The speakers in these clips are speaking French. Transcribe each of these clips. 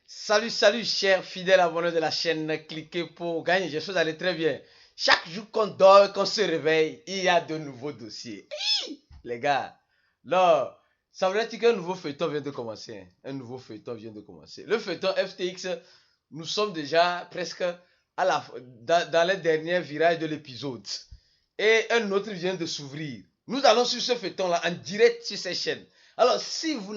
Salut, salut, chers fidèles abonnés de la chaîne. Cliquez pour gagner. Je suis allé très bien. Chaque jour qu'on dort, qu'on se réveille, il y a de nouveaux dossiers. Les gars, là, ça veut dire qu'un nouveau feuilleton vient de commencer. Un nouveau feuilleton vient de commencer. Le feuilleton FTX, nous sommes déjà presque dans les derniers virages de l'épisode. Et un autre vient de s'ouvrir. Nous allons sur ce feuilleton-là en direct sur cette chaîne. Alors, si vous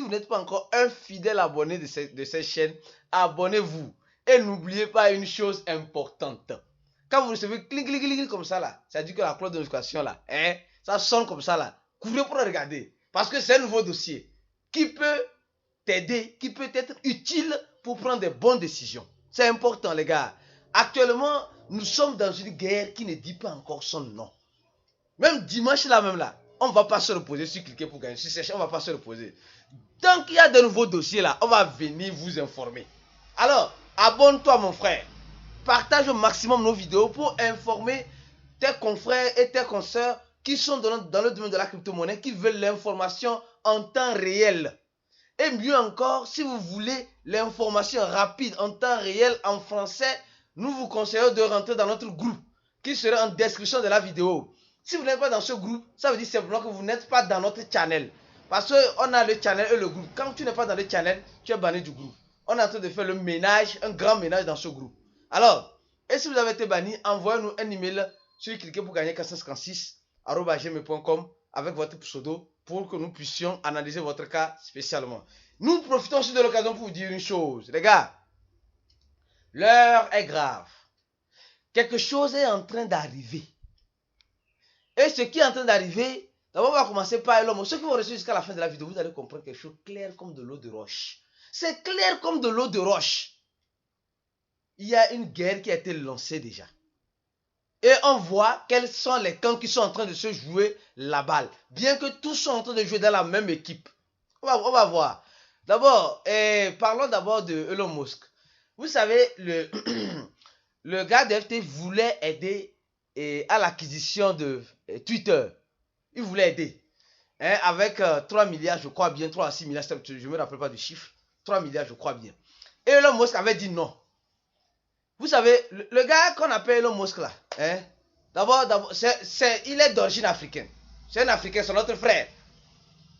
n'êtes pas encore un fidèle abonné de cette chaîne, abonnez-vous. Et n'oubliez pas une chose importante. Quand vous recevez clic, clic, clic, clic comme ça là, ça dit que la cloche de notification là, ça sonne comme ça là. Courez pour regarder. Parce que c'est un nouveau dossier qui peut t'aider, qui peut être utile pour prendre des bonnes décisions. C'est important les gars. Actuellement, nous sommes dans une guerre qui ne dit pas encore son nom. Même dimanche là même là, on ne va pas se reposer sur cliquer pour gagner. Sur cette chaîne, on ne va pas se reposer. Tant qu'il y a de nouveaux dossiers là, on va venir vous informer. Alors, abonne-toi mon frère. Partage au maximum nos vidéos pour informer tes confrères et tes consoeurs qui sont dans le domaine de la crypto-monnaie, qui veulent l'information en temps réel. Et mieux encore, si vous voulez l'information rapide en temps réel en français, nous vous conseillons de rentrer dans notre groupe qui sera en description de la vidéo. Si vous n'êtes pas dans ce groupe, ça veut dire simplement que vous n'êtes pas dans notre channel. Parce qu'on a le channel et le groupe. Quand tu n'es pas dans le channel, tu es banni du groupe. On est en train de faire le ménage, un grand ménage dans ce groupe. Alors, et si vous avez été banni, envoyez-nous un email sur cliquez pour gagner 456@gmail.com avec votre pseudo pour que nous puissions analyser votre cas spécialement. Nous profitons aussi de l'occasion pour vous dire une chose. Les gars, l'heure est grave. Quelque chose est en train d'arriver. Et ce qui est en train d'arriver, d'abord on va commencer par Elon Musk. Ceux qui vont rester jusqu'à la fin de la vidéo, vous allez comprendre quelque chose clair comme de l'eau de roche. C'est clair comme de l'eau de roche. Il y a une guerre qui a été lancée déjà. Et on voit quels sont les camps qui sont en train de se jouer la balle. Bien que tous sont en train de jouer dans la même équipe. On va voir. D'abord, parlons d'abord de Elon Musk. Vous savez, le gars de FT voulait aider à l'acquisition de Twitter. Il voulait aider. Avec 3 milliards, je crois bien, 3 à 6 milliards, je ne me rappelle pas du chiffre. 3 milliards, je crois bien. Et Elon Musk avait dit non. Vous savez, le gars qu'on appelle Elon Musk là, d'abord, il est d'origine africaine. C'est un Africain, c'est notre frère.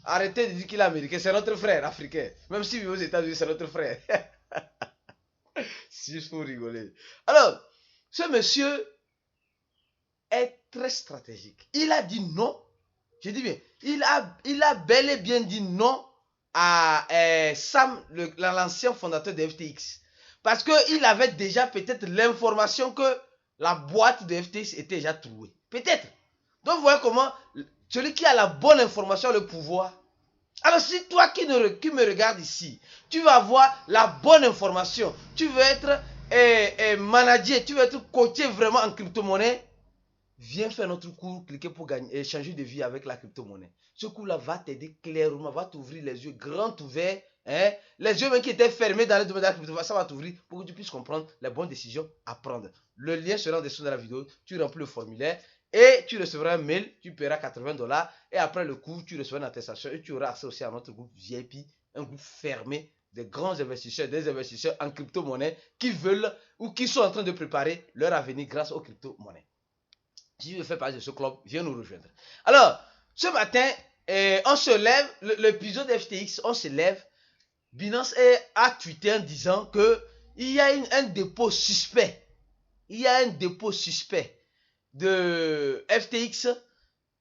Arrêtez de dire qu'il est américain, c'est notre frère africain. Même s'il vit aux États-Unis, c'est notre frère. C'est juste pour rigoler. Alors, ce monsieur est très stratégique. Il a dit non. Je dis bien, il a bel et bien dit non à Sam, l'ancien fondateur de FTX. Parce qu'il avait déjà peut-être l'information que la boîte de FTX était déjà trouée. Peut-être. Donc vous voyez comment celui qui a la bonne information a le pouvoir. Alors si toi qui me regardes ici, tu vas avoir la bonne information, tu veux être manager, tu veux être coaché vraiment en crypto-monnaie, viens faire notre cours, cliquez pour gagner, changer de vie avec la crypto-monnaie. Ce cours-là va t'aider clairement, va t'ouvrir les yeux grands ouverts. Les yeux même qui étaient fermés dans le domaine de la crypto-monnaie, ça va t'ouvrir pour que tu puisses comprendre les bonnes décisions à prendre. Le lien sera en dessous de la vidéo, tu remplis le formulaire et tu recevras un mail, tu paieras $80 et après le cours, tu recevras une attestation et tu auras accès aussi à notre groupe VIP, un groupe fermé des grands investisseurs, des investisseurs en crypto-monnaie qui veulent ou qui sont en train de préparer leur avenir grâce aux crypto-monnaies. Si tu veux faire partie de ce club, viens nous rejoindre. Alors, ce matin, on se lève, l'épisode FTX, on se lève. Binance a tweeté en disant que il y a un dépôt suspect. Il y a un dépôt suspect de FTX,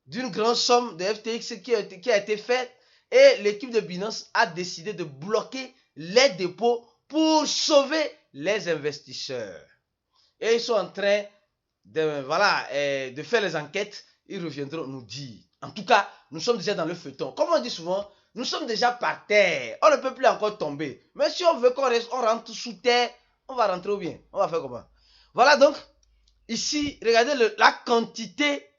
d'une grande somme de FTX qui a été faite. Et l'équipe de Binance a décidé de bloquer les dépôts pour sauver les investisseurs. Et ils sont en train de faire les enquêtes. Ils reviendront nous dire. En tout cas, nous sommes déjà dans le feuilleton. Comme on dit souvent, nous sommes déjà par terre. On ne peut plus encore tomber. Mais si on veut qu'on rentre sous terre, on va rentrer ou bien. On va faire comment? Voilà donc. Ici, regardez la quantité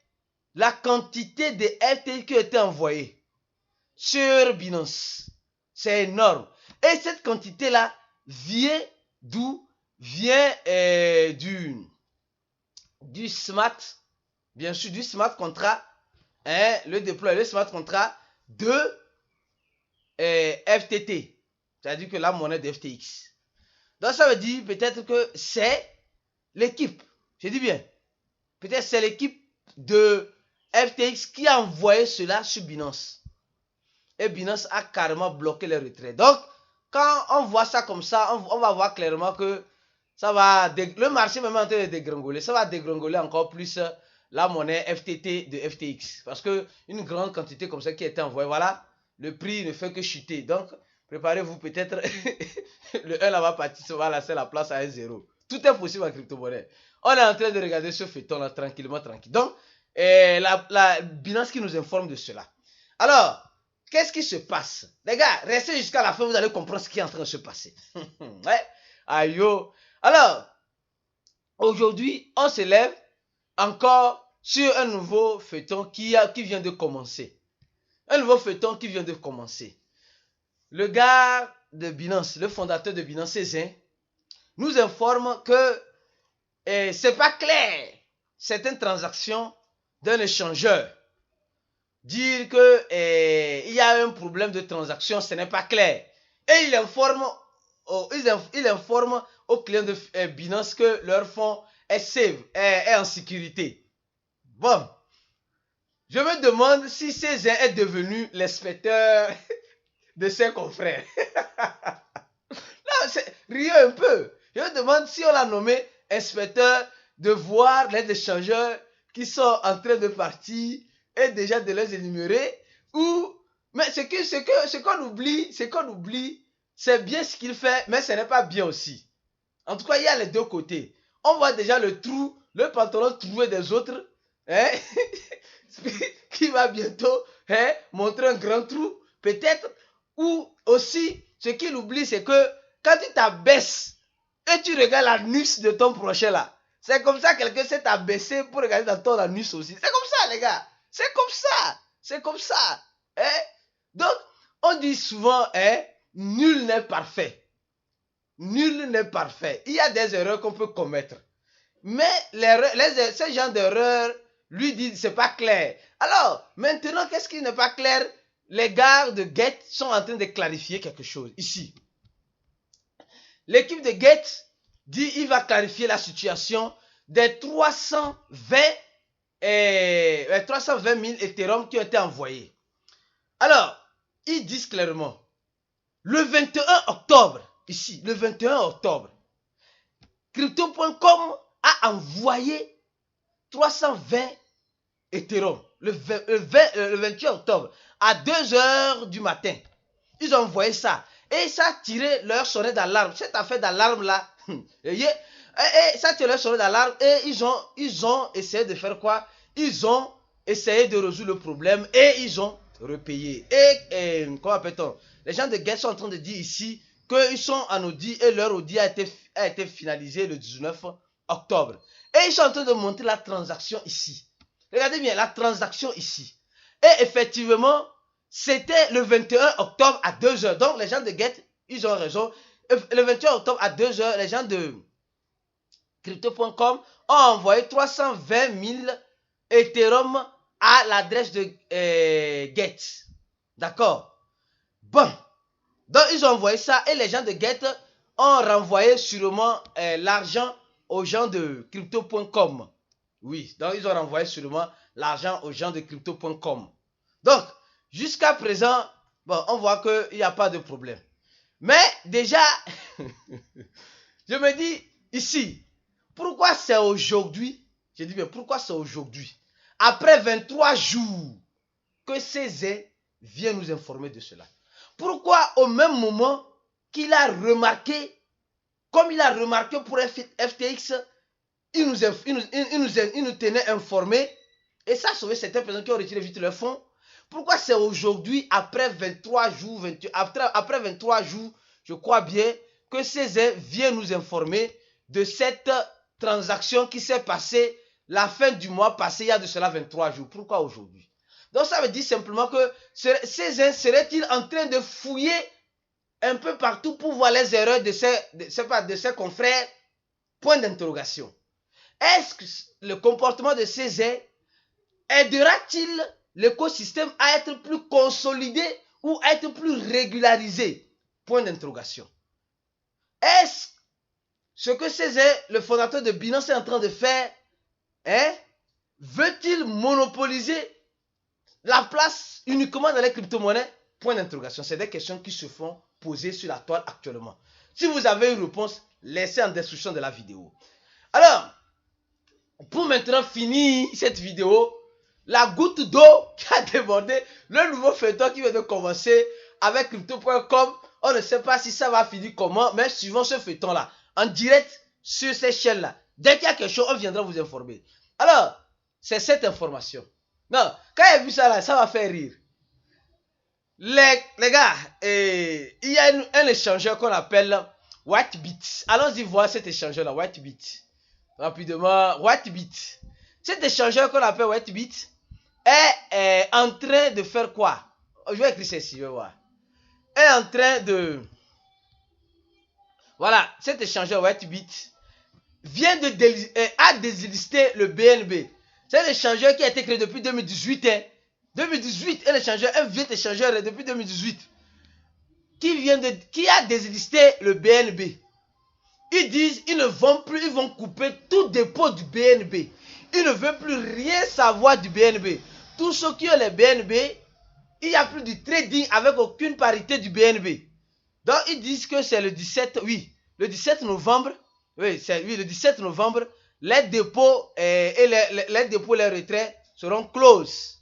de FTX qui a été envoyée sur Binance. C'est énorme. Et cette quantité-là vient d'où? Vient du smart, bien sûr, du smart contract, le smart contract de FTT. C'est-à-dire que la monnaie de FTX. Donc ça veut dire peut-être que c'est l'équipe, je dis bien, peut-être c'est l'équipe de FTX qui a envoyé cela sur Binance. Et Binance a carrément bloqué les retraits. Donc, quand on voit ça comme ça, on va voir clairement que ça va, le marché même en train de dégringoler, ça va dégringoler encore plus la monnaie FTT de FTX. Parce que une grande quantité comme ça qui a été envoyée, voilà, le prix ne fait que chuter. Donc, préparez-vous peut-être, le 1 là va partir, ça va laisser la place à 1-0. Tout est possible en crypto-monnaie. On est en train de regarder ce feuilleton là tranquillement, tranquille. Donc, la Binance qui nous informe de cela. Alors, qu'est-ce qui se passe? Les gars, restez jusqu'à la fin, vous allez comprendre ce qui est en train de se passer. Ouais. Aïe yo. Alors, aujourd'hui, on se lève encore sur un nouveau feuilleton qui vient de commencer. Un nouveau feuilleton qui vient de commencer. Le gars de Binance, le fondateur de Binance, Cézin, nous informe que c'est pas clair certaines transactions d'un échangeur. Dire que il y a un problème de transaction, ce n'est pas clair. Et il informe aux clients de Binance que leur fonds est safe, est en sécurité. Bon, je me demande si Cézin est devenu l'inspecteur de ses confrères. Là, riez un peu. Je me demande si on l'a nommé inspecteur de voir les échangeurs qui sont en train de partir et déjà de les énumérer. Ou, mais ce qu'on oublie, c'est bien ce qu'il fait, mais ce n'est pas bien aussi. En tout cas, il y a les deux côtés. On voit déjà le trou, le pantalon trouvé des autres, hein, qui va bientôt montrer un grand trou, peut-être. Ou aussi, ce qu'il oublie, c'est que quand tu t'abaisses et tu regardes l'anus de ton prochain là, c'est comme ça que quelqu'un s'est abaissé pour regarder dans ton anus aussi. C'est comme ça, les gars. C'est comme ça. C'est comme ça. Hein? Donc, on dit souvent, nul n'est parfait. Nul n'est parfait. Il y a des erreurs qu'on peut commettre. Mais ce genre d'erreurs, lui dit, c'est pas clair. Alors, maintenant, qu'est-ce qui n'est pas clair? Les gars de Get sont en train de clarifier quelque chose ici. L'équipe de Get dit il va clarifier la situation des 320 000 Ethereum qui ont été envoyés. Alors, ils disent clairement, le 21 octobre, ici, le 21 octobre, Crypto.com a envoyé 320 Ethereum le 28 octobre à 2h du matin. Ils ont envoyé ça. Et ça a tiré leur sonnette d'alarme. Cette affaire d'alarme là, ça a tiré leur sonnette d'alarme et ils ont essayé de faire quoi? Ils ont essayé de résoudre le problème et ils ont repayé. Et comment appelle-t-on? Les gens de Get sont en train de dire ici qu'ils sont en audit et leur audit a été finalisé le 19 octobre. Et ils sont en train de montrer la transaction ici. Regardez bien la transaction ici. Et effectivement, c'était le 21 octobre à 2h. Donc les gens de Get, ils ont raison. Le 21 octobre à 2h, les gens de Crypto.com ont envoyé 320 000 Ethereum à l'adresse de Get. D'accord? Bon. Donc ils ont envoyé ça et les gens de Get ont renvoyé sûrement l'argent aux gens de Crypto.com. Oui, donc ils ont renvoyé sûrement l'argent aux gens de Crypto.com. Donc, jusqu'à présent, bon, on voit qu'il n'y a pas de problème. Mais déjà, je me dis ici, pourquoi c'est aujourd'hui? Je dis bien, pourquoi c'est aujourd'hui? Après 23 jours que Cézin vient nous informer de cela. Pourquoi au même moment qu'il a remarqué, comme il a remarqué pour FTX, il nous tenait informés et ça a sauvé certaines personnes qui ont retiré vite leur fonds. Pourquoi c'est aujourd'hui, après 23 jours, après 23 jours, je crois bien, que Cézin vient nous informer de cette transaction qui s'est passée la fin du mois passé, il y a de cela 23 jours. Pourquoi aujourd'hui? Donc ça veut dire simplement que Cézin serait-il en train de fouiller un peu partout pour voir les erreurs de ses confrères? Point d'interrogation. Est-ce que le comportement de Cézin aidera-t-il l'écosystème à être plus consolidé ou à être plus régularisé? Point d'interrogation. Est-ce ce que Césaire, le fondateur de Binance, est en train de faire, hein? Veut-il monopoliser la place uniquement dans les crypto-monnaies? Point d'interrogation. C'est des questions qui se font poser sur la toile actuellement. Si vous avez une réponse, laissez en description de la vidéo. Alors, pour maintenant finir cette vidéo, la goutte d'eau qui a débordé, le nouveau feuilleton qui vient de commencer avec crypto.com, on ne sait pas si ça va finir comment, mais suivant ce feuilleton-là, en direct sur ces chaînes-là. Dès qu'il y a quelque chose, on viendra vous informer. Alors, c'est cette information. Non, quand j'ai vu ça là, ça m'a fait rire. Les gars, il y a un échangeur qu'on appelle Whitebit. Allons-y voir cet échangeur-là, Whitebit. Rapidement, Whitebit. Cet échangeur qu'on appelle Whitebit est en train de faire quoi? Je vais écrire ceci, je vais voir. Est en train de... Voilà, cet échangeur Whitebit vient de déslister le BNB. C'est un échangeur qui a été créé depuis 2018. 2018, un vieux échangeur depuis 2018 qui a déslisté le BNB. Ils disent ils ne vont plus, ils vont couper tout dépôt du BNB. Ils ne veulent plus rien savoir du BNB. Tous ceux qui ont les BNB, il n'y a plus de trading avec aucune parité du BNB. Donc ils disent que c'est le 17 novembre, le 17 novembre, les dépôts les dépôts, les retraits seront close.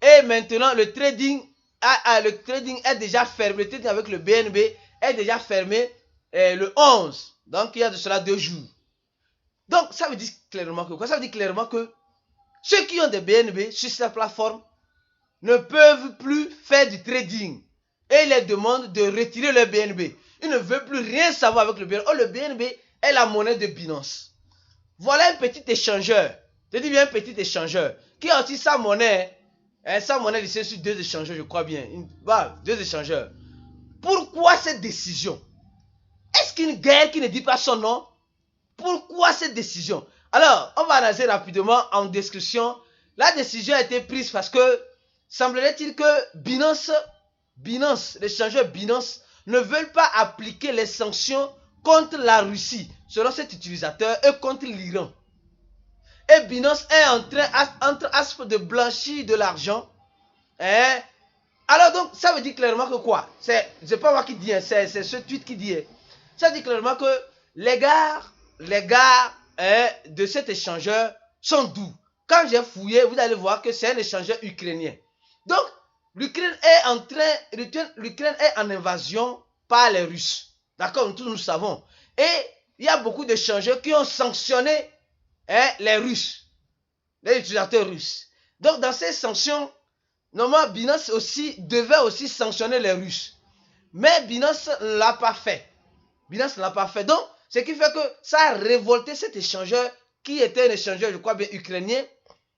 Et maintenant, le trading est déjà fermé. Le trading avec le BNB est déjà fermé le 11. Donc, il y a de cela 2 jours. Donc, ça veut dire clairement que quoi? Ça veut dire clairement que ceux qui ont des BNB sur cette plateforme ne peuvent plus faire du trading. Et ils les demandent de retirer leur BNB. Ils ne veulent plus rien savoir avec le BNB. Oh, le BNB est la monnaie de Binance. Voilà un petit échangeur. Je dis bien un petit échangeur qui a aussi sa monnaie. Sa monnaie lissée sur 2 échangeurs, je crois bien. Voilà, 2 échangeurs. Pourquoi cette décision? Est-ce qu'une guerre qui ne dit pas son nom? Pourquoi cette décision? Alors, on va analyser rapidement en description. La décision a été prise parce que semblerait-il que Binance, l'échangeur Binance, ne veulent pas appliquer les sanctions contre la Russie, selon cet utilisateur, et contre l'Iran. Et Binance est en train de blanchir de l'argent. Alors donc, ça veut dire clairement que quoi? C'est pas moi qui dis, c'est ce tweet qui dit. Ça veut dire clairement que les gars de cet échangeur sont doux. Quand j'ai fouillé, vous allez voir que c'est un échangeur ukrainien. Donc, l'Ukraine est en invasion par les Russes. D'accord, tous nous savons. Et il y a beaucoup d'échangeurs qui ont sanctionné les Russes, les utilisateurs russes. Donc, dans ces sanctions, normalement, Binance devait aussi sanctionner les Russes. Mais Binance ne l'a pas fait. Donc, ce qui fait que ça a révolté cet échangeur qui était un échangeur, je crois bien, ukrainien.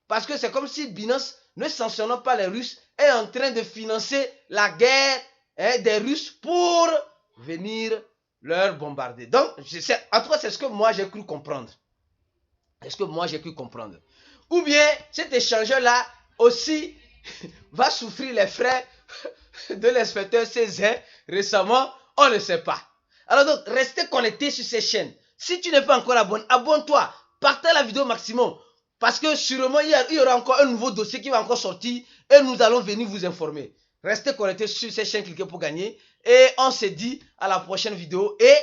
Parce que c'est comme si Binance, ne sanctionnant pas les Russes, est en train de financer la guerre des Russes pour venir leur bombarder. Donc, en tout cas, c'est ce que moi j'ai cru comprendre. Ou bien, cet échangeur-là aussi va souffrir les frais de l'inspecteur Césaire récemment, on ne sait pas. Alors donc, restez connectés sur ces chaînes. Si tu n'es pas encore abonné, abonne-toi. Partage la vidéo au maximum. Parce que sûrement, il y aura encore un nouveau dossier qui va encore sortir et nous allons venir vous informer. Restez connectés sur ces chaînes, cliquez pour gagner. Et on se dit à la prochaine vidéo et